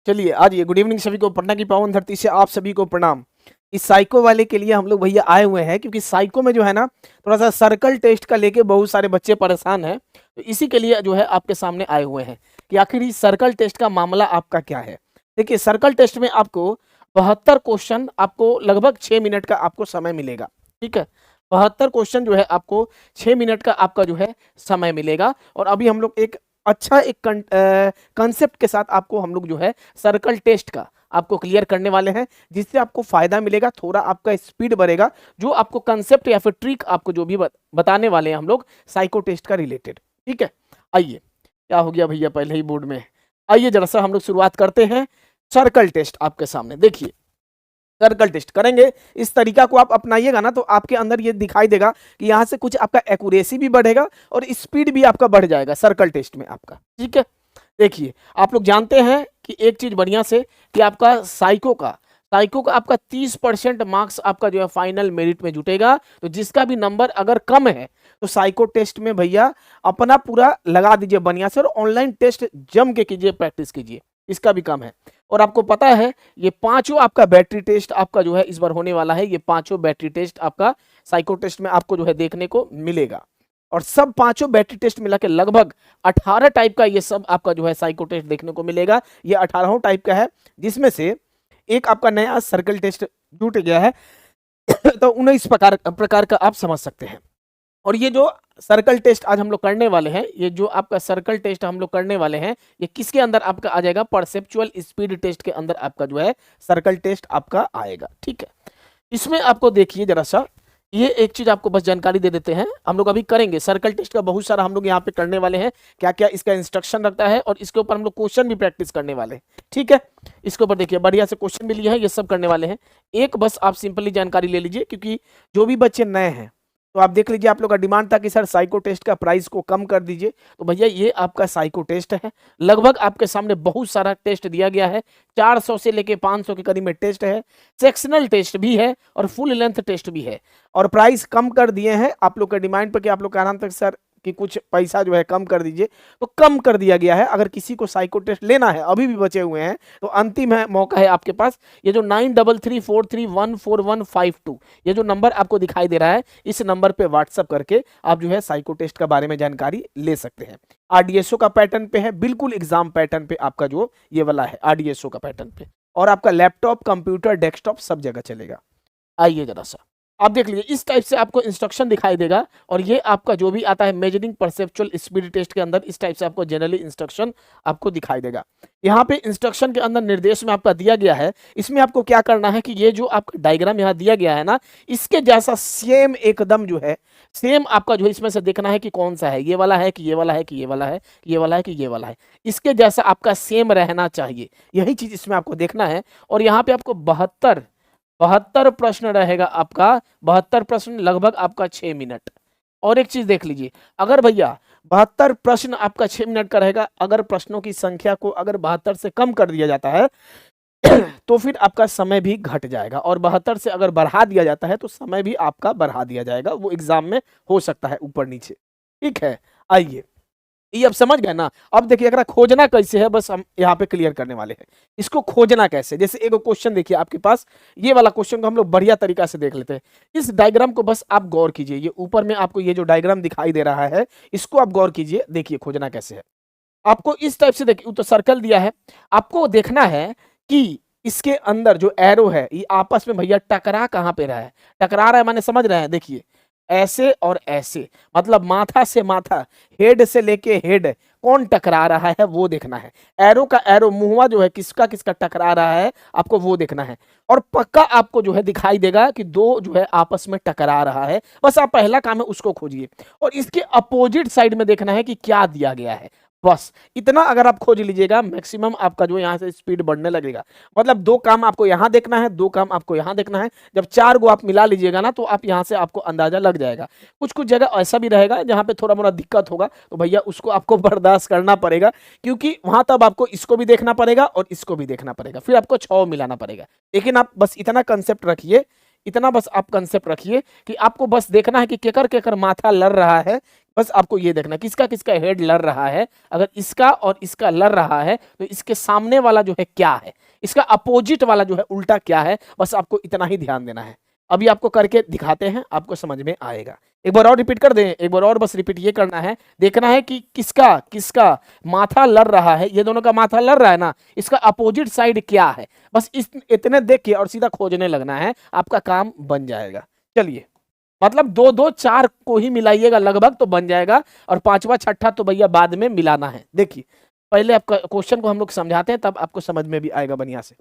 चलिए आज ये गुड इवनिंग सभी को, पटना की पावन धरती से आप सभी को प्रणाम। इस साइको वाले के लिए हम लोग भैया आए हुए हैं, क्योंकि साइको में जो है ना थोड़ा सा सर्कल टेस्ट का लेके बहुत सारे बच्चे परेशान हैं। तो इसी के लिए जो है आपके सामने आए हुए हैं कि आखिर इस सर्कल टेस्ट का मामला आपका क्या है। देखिए सर्कल टेस्ट में आपको 72 क्वेश्चन, आपको लगभग 6 मिनट का आपको समय मिलेगा। ठीक है, 72 क्वेश्चन जो है आपको 6 मिनट का आपका जो है समय मिलेगा। और अभी हम लोग एक अच्छा एक कंसेप्ट के साथ आपको हम लोग जो है सर्कल टेस्ट का आपको क्लियर करने वाले हैं, जिससे आपको फायदा मिलेगा, थोड़ा आपका स्पीड बढ़ेगा। जो आपको कंसेप्ट या फिर ट्रिक आपको जो भी बताने वाले हैं हम लोग साइको टेस्ट का रिलेटेड। ठीक है, आइए क्या हो गया भैया पहले ही बोर्ड में। आइए जरा सा हम लोग शुरुआत करते हैं। सर्कल टेस्ट आपके सामने देखिए, सर्कल टेस्ट करेंगे। इस तरीका को आप अपनाइएगा ना तो आपके अंदर ये दिखाई देगा कि यहाँ से कुछ आपका एक्यूरेसी भी बढ़ेगा और स्पीड भी आपका बढ़ जाएगा सर्कल टेस्ट में आपका। ठीक है, देखिए आप लोग जानते हैं कि एक चीज बढ़िया से कि आपका साइको का आपका 30% मार्क्स आपका जो है फाइनल मेरिट में जुटेगा। तो जिसका भी नंबर अगर कम है तो साइको टेस्ट में भैया अपना पूरा लगा दीजिए बढ़िया से, और ऑनलाइन टेस्ट जम के कीजिए, प्रैक्टिस कीजिए, इसका भी काम है। और आपको पता है ये पांचों आपका बैटरी टेस्ट आपका जो है इस बार होने वाला है। ये पांचों बैटरी टेस्ट आपका साइको टेस्ट में आपको जो है देखने को मिलेगा। और सब पांचों बैटरी टेस्ट मिला के लगभग 18 टाइप का ये सब आपका जो है साइको टेस्ट देखने को मिलेगा। ये 18 टाइप का है, जिसमें से एक आपका नया सर्कल टेस्ट जुट गया है। तो 19 प्रकार का आप समझ सकते हैं। और ये जो सर्कल टेस्ट आज हम लोग करने वाले हैं, ये जो आपका सर्कल टेस्ट हम लोग करने वाले हैं, ये किसके अंदर आपका आ जाएगा? परसेप्चुअल स्पीड टेस्ट के अंदर आपका जो है सर्कल टेस्ट आपका आएगा। ठीक है, इसमें आपको देखिए जरा सा, ये एक चीज आपको बस जानकारी दे देते हैं। हम लोग अभी करेंगे सर्कल टेस्ट का बहुत सारा हम लोग यहाँ पे करने वाले हैं, क्या क्या इसका इंस्ट्रक्शन रखता है, और इसके ऊपर हम लोग क्वेश्चन भी प्रैक्टिस करने वाले हैं। ठीक है, इसके ऊपर देखिए बढ़िया से क्वेश्चन भी लिए हैं, ये सब करने वाले हैं। एक बस आप सिंपली जानकारी ले लीजिए, क्योंकि जो भी बच्चे नए हैं तो आप देख लीजिए, आप लोग का डिमांड था कि सर साइको टेस्ट का प्राइस को कम कर दीजिए। तो भैया ये आपका साइको टेस्ट है, लगभग आपके सामने बहुत सारा टेस्ट दिया गया है। 400 से लेके 500 के करीब में टेस्ट है, सेक्शनल टेस्ट भी है और फुल लेंथ टेस्ट भी है। और प्राइस कम कर दिए हैं आप लोग के डिमांड पर कि आप लोग कह रहे थे सर कि कुछ पैसा जो है कम कर दीजिए, तो कम कर दिया गया है। अगर किसी को साइको टेस्ट लेना है, अभी भी बचे हुए हैं, तो अंतिम है मौका है आपके पास। ये जो 9334314152 ये जो नंबर आपको दिखाई दे रहा है, इस नंबर पे व्हाट्सअप करके आप जो है साइको टेस्ट के बारे में जानकारी ले सकते हैं। आरडीएसओ का पैटर्न पे है, बिल्कुल एग्जाम पैटर्न पे आपका जो ये वाला है आरडीएसओ का पैटर्न पे, और आपका लैपटॉप, कंप्यूटर, डेस्कटॉप सब जगह चलेगा। आइए जरा सा आप देख लीजिए, इस टाइप से आपको इंस्ट्रक्शन दिखाई देगा। और ये आपका जो भी आता है मेजरिंग परसेप्चुअल स्पीड टेस्ट के अंदर, इस टाइप से आपको जनरली इंस्ट्रक्शन आपको दिखाई देगा। यहाँ पे इंस्ट्रक्शन के अंदर निर्देश में आपका दिया गया है, इसमें आपको क्या करना है कि ये जो आपका डायग्राम यहाँ दिया गया है ना, इसके जैसा सेम एकदम जो है सेम आपका जो है इसमें से देखना है कि कौन सा है, ये वाला है कि ये वाला है कि ये वाला है कि ये वाला है कि ये वाला है, इसके जैसा आपका सेम रहना चाहिए। यही चीज इसमें आपको देखना है। और यहाँ पे आपको 72 प्रश्न रहेगा आपका, 72 प्रश्न लगभग आपका 6 मिनट। और एक चीज देख लीजिए, अगर भैया 72 प्रश्न आपका 6 मिनट का रहेगा, अगर प्रश्नों की संख्या को अगर 72 से कम कर दिया जाता है तो फिर आपका समय भी घट जाएगा, और 72 से अगर बढ़ा दिया जाता है तो समय भी आपका बढ़ा दिया जाएगा। वो एग्जाम में हो सकता है ऊपर नीचे। ठीक है, आइए ये अब समझ गए ना। अब देखिए अगर खोजना कैसे है, बस हम यहाँ पे क्लियर करने वाले हैं। इसको खोजना कैसे, जैसे एक क्वेश्चन देखिए आपके पास, ये वाला क्वेश्चन को हम लोग बढ़िया तरीका से देख लेते हैं। इस डायग्राम को बस आप गौर कीजिए, ये ऊपर में आपको ये जो डायग्राम दिखाई दे रहा है, इसको आप गौर कीजिए, देखिए खोजना कैसे है। आपको इस टाइप से देखिए, तो सर्कल दिया है, आपको देखना है कि इसके अंदर जो एरो है ये आपस में भैया टकरा कहाँ पे रहा है। टकरा रहा है माने समझ रहे हैं, देखिए ऐसे और ऐसे, मतलब माथा से माथा, हेड से लेके हेड कौन टकरा रहा है वो देखना है। एरो का एरो मुंहवा जो है किसका किसका टकरा रहा है आपको वो देखना है। और पक्का आपको जो है दिखाई देगा कि दो जो है आपस में टकरा रहा है। बस आप पहला काम है उसको खोजिए, और इसके अपोजिट साइड में देखना है कि क्या दिया गया है। बस इतना अगर आप खोज लीजिएगा, मैक्सिमम आपका जो यहाँ से स्पीड बढ़ने लगेगा। मतलब दो काम आपको यहाँ देखना है, दो काम आपको यहाँ देखना है। जब 4 को आप मिला लीजिएगा ना, तो आप यहाँ से आपको अंदाजा लग जाएगा। कुछ कुछ जगह ऐसा भी रहेगा जहाँ पे थोड़ा मोड़ा दिक्कत होगा, तो भैया उसको आपको बर्दाश्त करना पड़ेगा, क्योंकि वहां तब आपको इसको भी देखना पड़ेगा और इसको भी देखना पड़ेगा, फिर आपको 6 मिलाना पड़ेगा। लेकिन आप बस इतना कंसेप्ट रखिए, इतना बस आप कंसेप्ट रखिए कि आपको बस देखना है कि केकर केकर माथा लड़ रहा है, बस आपको ये देखना किसका किसका हेड लड़ रहा है। अगर इसका और इसका लड़ रहा है तो इसके सामने वाला जो है क्या है, इसका अपोजिट वाला जो है उल्टा क्या है, बस आपको इतना ही ध्यान देना है। अभी आपको करके दिखाते हैं, आपको समझ में आएगा। एक बार और रिपीट कर दें, एक बार और बस रिपीट ये करना है, देखना है कि किसका किसका माथा लड़ रहा है। ये दोनों का माथा लड़ रहा है ना, इसका अपोजिट साइड क्या है, बस इतने देख के और सीधा खोजने लगना है, आपका काम बन जाएगा। चलिए, मतलब 2 2 4 को ही मिलाइएगा लगभग तो बन जाएगा, और 5वां 6ठा तो भैया बाद में मिलाना है। देखिए, पहले आपका क्वेश्चन को हम लोग समझाते हैं, तब आपको समझ में भी आएगा बढ़िया से।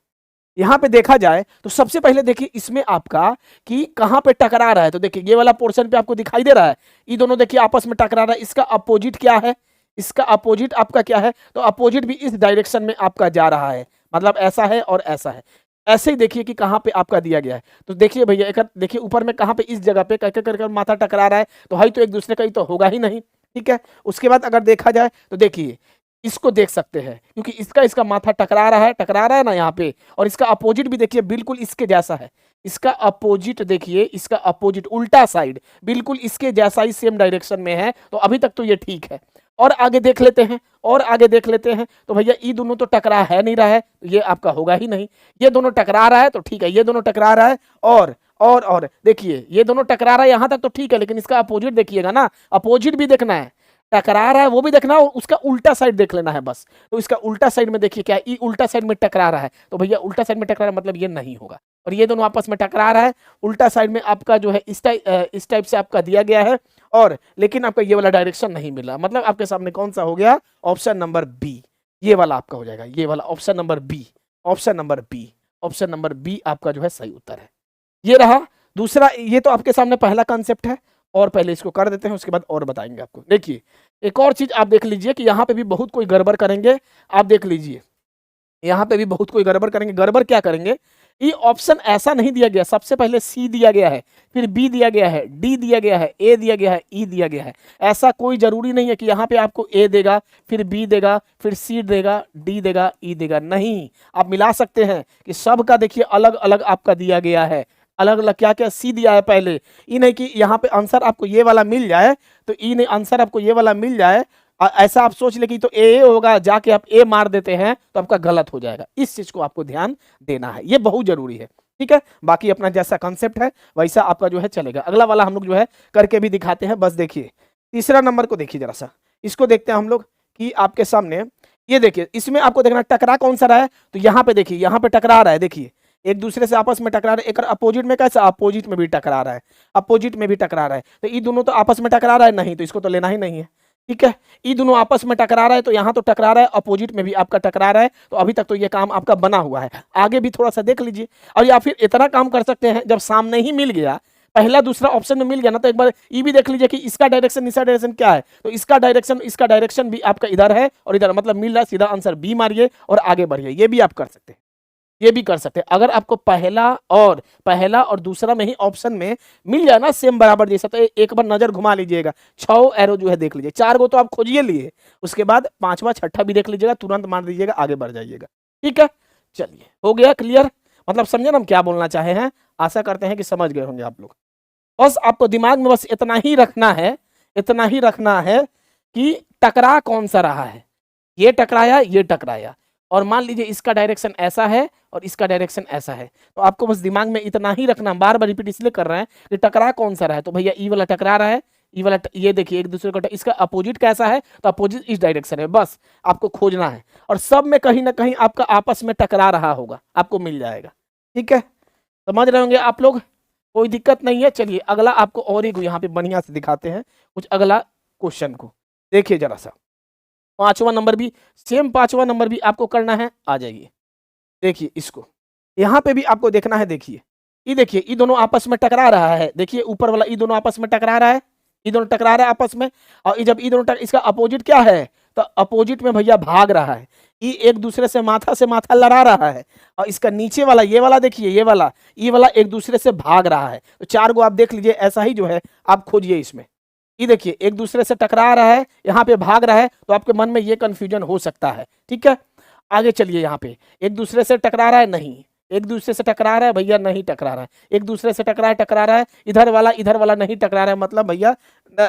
यहां पे देखा जाए तो सबसे पहले देखिए इसमें आपका कि कहां पे टकरा रहा है। तो देखिए ये वाला पोर्शन पे आपको दिखाई दे रहा है, ये दोनों देखिए आपस में टकरा रहा है। इसका अपोजिट क्या है, इसका अपोजिट आपका क्या है, तो अपोजिट भी इस डायरेक्शन में आपका जा रहा है, मतलब ऐसा है और ऐसा है। ऐसे ही देखिए कि कहां पे आपका दिया गया है। तो देखिए भैया, एक देखिए ऊपर में कहां पे, इस जगह पे कर माथा टकरा रहा है, तो है तो एक दूसरे का ही तो होगा ही नहीं, ठीक है। उसके बाद अगर देखा जाए तो देखिए इसको देख सकते हैं, क्योंकि इसका माथा टकरा रहा है ना यहाँ पे, और इसका अपोजिट भी देखिए बिल्कुल इसके जैसा है। इसका अपोजिट देखिए, इसका अपोजिट उल्टा साइड बिल्कुल इसके जैसा ही सेम डायरेक्शन में है, तो अभी तक तो ये ठीक है। और आगे देख लेते हैं, और आगे देख लेते हैं, तो भैया ये दोनों तो टकरा है नहीं रहा है, तो ये आपका होगा ही नहीं। ये दोनों टकरा रहा है तो ठीक है, ये दोनों टकरा रहा है, और देखिए ये दोनों टकरा रहा है यहां तक तो ठीक है, लेकिन इसका अपोजिट देखिएगा ना, अपोजिट भी देखना है, टकरा रहा है वो भी देखना है, और उसका उल्टा साइड देख लेना है बस। तो इसका उल्टा साइड में देखिए क्या है, ये उल्टा साइड में टकरा रहा है, तो भैया उल्टा साइड में टकरा रहा है मतलब ये नहीं होगा। और ये दोनों आपस में टकरा रहा है, उल्टा साइड में आपका जो है इस टाइप से आपका दिया गया है, और लेकिन आपका ये वाला डायरेक्शन नहीं मिला, मतलब आपके सामने कौन सा हो गया, ऑप्शन नंबर बी, ये वाला आपका हो जाएगा, ये वाला option number B, option number B, option number B आपका जो है सही उत्तर है। ये रहा दूसरा, ये तो आपके सामने पहला कॉन्सेप्ट है, और पहले इसको कर देते हैं, उसके बाद और बताएंगे आपको। देखिए एक और चीज आप देख लीजिए कि यहाँ पे भी बहुत कोई गड़बड़ करेंगे, आप देख लीजिए यहाँ पे भी बहुत कोई गड़बड़ करेंगे। गड़बड़ क्या करेंगे, ये ऑप्शन ऐसा नहीं दिया गया, सबसे पहले सी दिया गया है, फिर बी दिया गया है, डी दिया गया है, ए दिया गया है, ई दिया गया है। ऐसा कोई जरूरी नहीं है कि यहाँ पे आपको ए देगा, फिर बी देगा, फिर सी देगा, डी देगा, ई देगा, नहीं। आप मिला सकते हैं कि सबका देखिए अलग अलग आपका दिया गया है, अलग अलग क्या क्या सी दिया है पहले। ये नहीं कि यहाँ पे आंसर आपको ये वाला मिल जाए, तो ई नहीं आंसर आपको ये वाला मिल जाए, ऐसा आप सोच ले कि तो ए होगा, जाके आप ए मार देते हैं तो आपका गलत हो जाएगा। इस चीज को आपको ध्यान देना है, ये बहुत जरूरी है, ठीक है। बाकी अपना जैसा कंसेप्ट है वैसा आपका जो है चलेगा। अगला वाला हम लोग जो है करके भी दिखाते हैं। बस देखिए तीसरा नंबर को देखिए जरा सा, इसको देखते हैं हम लोग कि आपके सामने ये देखिए, इसमें आपको देखना टकरा कौन सा रहा है, तो यहाँ पे देखिए, यहाँ पे टकरा रहा है, देखिए एक दूसरे से आपस में टकरा रहा है। एक अपोजिट में कैसा, अपोजिट में भी टकरा रहा है, अपोजिट में भी टकरा रहा है, तो ये दोनों तो आपस में टकरा रहा है नहीं, तो इसको तो लेना ही नहीं है, ठीक है। ये दोनों आपस में टकरा रहा है, तो यहाँ तो टकरा रहा है, अपोजिट में भी आपका टकरा रहा है, तो अभी तक तो ये काम आपका बना हुआ है। आगे भी थोड़ा सा देख लीजिए, और या फिर इतना काम कर सकते हैं, जब सामने ही मिल गया, पहला दूसरा ऑप्शन में मिल गया ना, तो एक बार ये भी देख लीजिए कि इसका डायरेक्शन क्या है, तो इसका डायरेक्शन भी आपका इधर है और इधर, मतलब मिल रहा है, सीधा आंसर बी मारिए और आगे बढ़िए। ये भी आप कर सकते हैं, ये भी कर सकते हैं। अगर आपको पहला और दूसरा में ही ऑप्शन में मिल जाए ना सेम बराबर जैसा, तो एक बार नजर घुमा लीजिएगा, 6 एरो जो है देख लीजिए, 4 गो तो आप खोजिए लिए, उसके बाद 5वां 6ठा भी देख लीजिएगा, तुरंत मान दीजिएगा, आगे बढ़ जाइएगा, ठीक है। चलिए हो गया क्लियर, मतलब समझे ना हम क्या बोलना चाहे हैं। आशा करते हैं कि समझ गए होंगे आप लोग। बस आपको दिमाग में बस इतना ही रखना है, इतना ही रखना है कि टकरा कौन सा रहा है, ये टकराया, ये टकराया, और मान लीजिए इसका डायरेक्शन ऐसा है और इसका डायरेक्शन ऐसा है, तो आपको बस दिमाग में इतना ही रखना। बार बार रिपीट इसलिए कर रहे हैं कि टकरा कौन सा रहा है, तो भैया ई वाला टकरा रहा है, ई वाला ये देखिए एक दूसरे को, इसका अपोजिट कैसा है, तो अपोजिट इस डायरेक्शन है, बस आपको खोजना है, और सब में कहीं ना कहीं आपका आपस में टकरा रहा होगा, आपको मिल जाएगा, ठीक है। समझ रहे होंगे आप लोग, कोई दिक्कत नहीं है। चलिए अगला आपको और एक यहाँ पे बढ़िया से दिखाते हैं कुछ अगला क्वेश्चन को, देखिए जरा सा। 5वां नंबर भी सेम, 5वां नंबर भी आपको करना है, आ जाइए। देखिए इसको यहाँ पे भी आपको देखना है, देखिए ये दोनों आपस में टकरा रहा है, देखिए ऊपर वाला ये दोनों आपस में टकरा रहा है, ये दोनों टकरा रहा है आपस में, और जब ये दोनों इसका अपोजिट क्या है, तो अपोजिट में भैया भाग रहा है, ये एक दूसरे से माथा लड़ा रहा है, और इसका नीचे वाला ये वाला देखिए, ये वाला एक दूसरे से भाग रहा है। तो 4 गो आप देख लीजिए, ऐसा ही जो है आप खोजिए इसमें। ये देखिए एक दूसरे से टकरा रहा है, यहाँ पे भाग रहा है, तो आपके मन में ये कंफ्यूजन हो सकता है, ठीक है। आगे चलिए, यहाँ पे एक दूसरे से टकरा रहा है नहीं, एक दूसरे से टकरा रहा है भैया, नहीं टकरा रहा है। एक दूसरे से टकरा रहा है, इधर वाला नहीं टकरा रहा है, मतलब भैया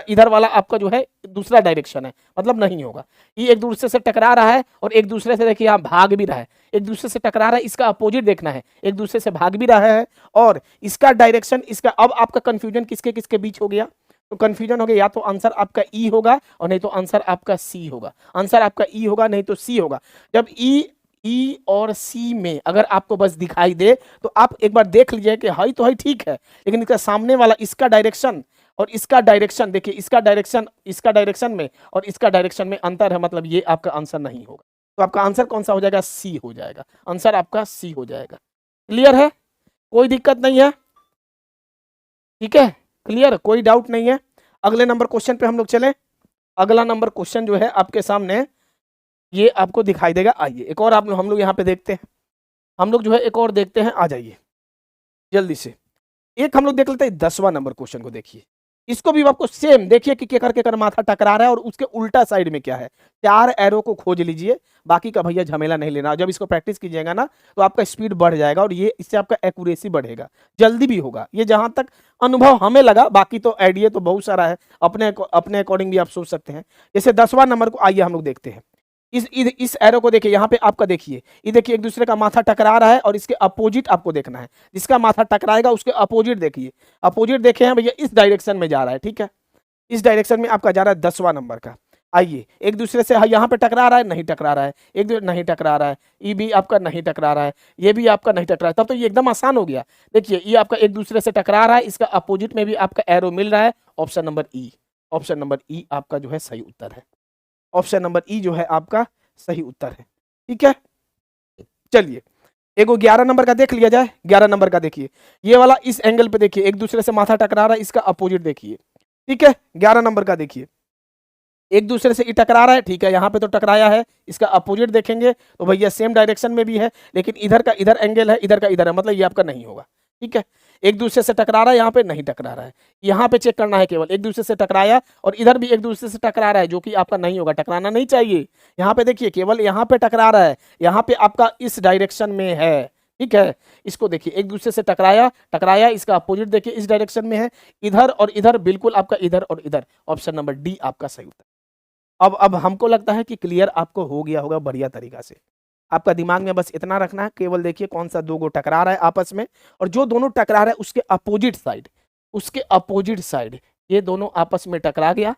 इधर वाला आपका जो है दूसरा डायरेक्शन है, मतलब नहीं होगा। ये एक दूसरे से टकरा रहा है और एक दूसरे से देखिए यहाँ भाग भी रहा है। एक दूसरे से टकरा रहा है, इसका अपोजिट देखना है, एक दूसरे से भाग भी रहा है और इसका डायरेक्शन इसका। अब आपका कंफ्यूजन किसके किसके बीच हो गया? तो कंफ्यूजन हो गया, या तो आंसर आपका ई होगा और नहीं तो आंसर आपका सी होगा। आंसर आपका ई होगा नहीं तो सी होगा। जब ई और सी में अगर आपको बस दिखाई दे तो आप एक बार देख लीजिए कि हाई तो हाई ठीक है, लेकिन इसका सामने वाला इसका डायरेक्शन और इसका डायरेक्शन देखिए, इसका डायरेक्शन में और इसका डायरेक्शन में अंतर है, मतलब ये आपका आंसर नहीं होगा। तो आपका आंसर कौन सा हो जाएगा? सी हो जाएगा। आंसर आपका सी हो जाएगा। क्लियर है? कोई दिक्कत नहीं है? ठीक है, क्लियर, कोई डाउट नहीं है। अगले नंबर क्वेश्चन पे हम लोग चले। अगला नंबर क्वेश्चन जो है आपके सामने ये आपको दिखाई देगा। आइए एक और हम लोग यहाँ पे देखते हैं। हम लोग जो है एक और देखते हैं, आ जाइए जल्दी से। एक हम लोग देख लेते हैं 10वां नंबर क्वेश्चन को। देखिए इसको भी आपको सेम देखिए कि केकर माथा टकरा रहा है और उसके उल्टा साइड में क्या है। 4 एरो को खोज लीजिए, बाकी का भैया झमेला नहीं लेना। जब इसको प्रैक्टिस कीजिएगा ना तो आपका स्पीड बढ़ जाएगा और ये इससे आपका एक्यूरेसी बढ़ेगा, जल्दी भी होगा। ये जहां तक अनुभव हमें लगा, बाकी तो आइडिया तो बहुत सारा है, अपने अकॉर्डिंग भी आप सोच सकते हैं। जैसे 10वां नंबर को आइए हम लोग देखते हैं। इस एरो को देखिए, यहाँ पे आपका देखिए, ये देखिए एक दूसरे का माथा टकरा रहा है और इसके अपोजिट आपको देखना है। जिसका माथा टकराएगा उसके अपोजिट देखिए। अपोजिट देखे हैं भैया, इस डायरेक्शन में जा रहा है, ठीक है, इस डायरेक्शन में आपका जा रहा है 10वां नंबर का। आइए एक दूसरे से यहाँ पे टकरा रहा है, नहीं टकरा रहा है, एक दूसरे नहीं टकरा रहा है, ये भी आपका नहीं टकरा रहा है, ये भी आपका नहीं टकरा है। तब तो ये एकदम आसान हो गया। देखिए ये आपका एक दूसरे से टकरा रहा है, इसका अपोजिट में भी आपका एरो मिल रहा है। ऑप्शन नंबर ई, ऑप्शन नंबर ई आपका जो है सही उत्तर है। ऑप्शन नंबर ई जो है आपका सही उत्तर है। ठीक है, चलिए एक 11 नंबर का देख लिया जाए। 11 नंबर का देखिए, ये वाला इस एंगल पे देखिए, एक दूसरे से माथा टकरा रहा है, इसका अपोजिट देखिए। ठीक है, 11 नंबर का देखिए, एक दूसरे से टकरा रहा है, ठीक है, यहाँ पे तो टकराया है, इसका अपोजिट देखेंगे तो भैया सेम डायरेक्शन में भी है, लेकिन इधर का इधर एंगल है, इधर का इधर है, मतलब ये आपका नहीं होगा। ठीक है, एक दूसरे से टकरा रहा है, यहाँ पे नहीं टकरा रहा है। यहाँ पे चेक करना है, केवल एक दूसरे से टकराया और इधर भी एक दूसरे से टकरा रहा है, जो कि आपका नहीं होगा, टकराना नहीं चाहिए। यहाँ पे देखिए केवल यहाँ पे टकरा रहा है, यहाँ पे आपका इस डायरेक्शन में है। ठीक है, इसको देखिए एक दूसरे से टकराया, इसका अपोजिट देखिए इस डायरेक्शन में है, इधर और इधर, बिल्कुल आपका इधर और इधर। ऑप्शन नंबर डी आपका सही उत्तर। अब हमको लगता है कि क्लियर आपको हो गया होगा बढ़िया तरीका से। आपका दिमाग में बस इतना रखना है, केवल देखिए कौन सा दो गो टकरा रहा है आपस में, और जो दोनों टकरा रहा है उसके अपोजिट साइड ये दोनों आपस में टकरा गया।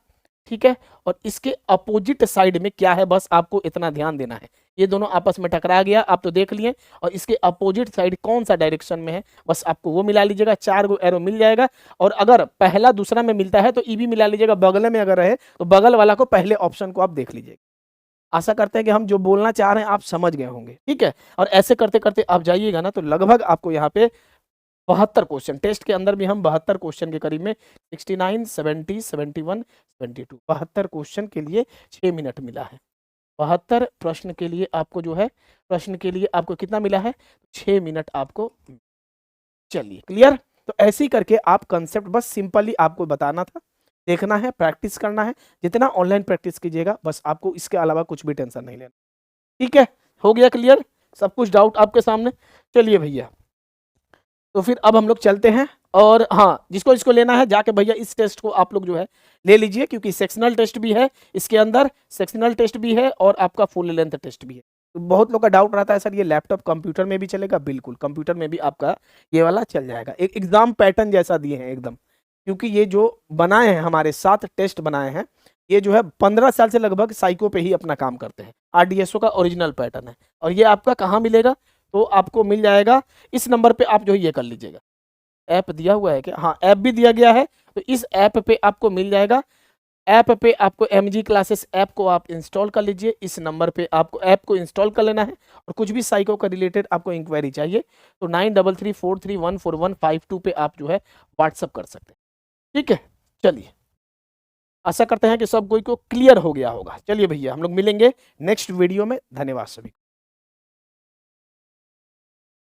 ठीक है, और इसके अपोजिट साइड में क्या है, बस आपको इतना ध्यान देना है। ये दोनों आपस में टकरा गया, आप तो देख लिए, और इसके अपोजिट साइड कौन सा डायरेक्शन में है, बस आपको वो मिला लीजिएगा। 4 गो एरो मिल जाएगा, और अगर पहला दूसरा में मिलता है तो ई भी मिला लीजिएगा। बगल में अगर रहे तो बगल वाला को, पहले ऑप्शन को आप देख लीजिएगा। आशा करते हैं कि हम जो बोलना चाह रहे हैं आप समझ गए होंगे। ठीक है, और ऐसे करते करते आप जाइएगा ना तो लगभग आपको यहाँ पे 72 क्वेश्चन, टेस्ट के अंदर भी हम 72 क्वेश्चन के करीब में 69, 70, 71, 72 72 क्वेश्चन के लिए 6 मिनट मिला है। 72 प्रश्न के लिए आपको जो है, प्रश्न के लिए आपको कितना मिला है? 6 मिनट आपको। चलिए क्लियर। तो ऐसे ही करके आप कंसेप्ट बस सिंपली आपको बताना था, देखना है, प्रैक्टिस करना है। जितना ऑनलाइन प्रैक्टिस कीजिएगा, बस आपको इसके अलावा कुछ भी टेंशन नहीं लेना। ठीक है, हो गया क्लियर सब कुछ, डाउट आपके सामने। चलिए भैया, तो फिर अब हम लोग चलते हैं, और हाँ, जिसको लेना है जाके भैया इस टेस्ट को आप लोग जो है ले लीजिए, क्योंकि सेक्शनल टेस्ट भी है इसके अंदर, सेक्शनल टेस्ट भी है और आपका फुल लेंथ टेस्ट भी है। तो बहुत लोग का डाउट रहता है सर ये लैपटॉप कंप्यूटर में भी चलेगा? बिल्कुल, कंप्यूटर में भी आपका ये वाला चल जाएगा। एक एग्जाम पैटर्न जैसा दिए हैं एकदम, क्योंकि ये जो बनाए हैं हमारे 7 टेस्ट बनाए हैं, ये जो है 15 साल से लगभग साइको पे ही अपना काम करते हैं। RDSO का ओरिजिनल पैटर्न है, और ये आपका कहाँ मिलेगा? तो आपको मिल जाएगा इस नंबर पे, आप जो है ये कर लीजिएगा। ऐप दिया हुआ है क्या? हाँ, ऐप भी दिया गया है, तो इस ऐप पे आपको मिल जाएगा। ऐप पे आपको MG क्लासेस ऐप को आप इंस्टॉल कर लीजिए। इस नंबर पे आपको ऐप को इंस्टॉल कर लेना है, और कुछ भी साइको का रिलेटेड आपको इंक्वायरी चाहिए तो 9334314152 पे आप जो है व्हाट्सअप कर सकते हैं। ठीक है, चलिए, आशा करते हैं कि सब कोई को क्लियर हो गया होगा। चलिए भैया, हम लोग मिलेंगे नेक्स्ट वीडियो में। धन्यवाद सभी।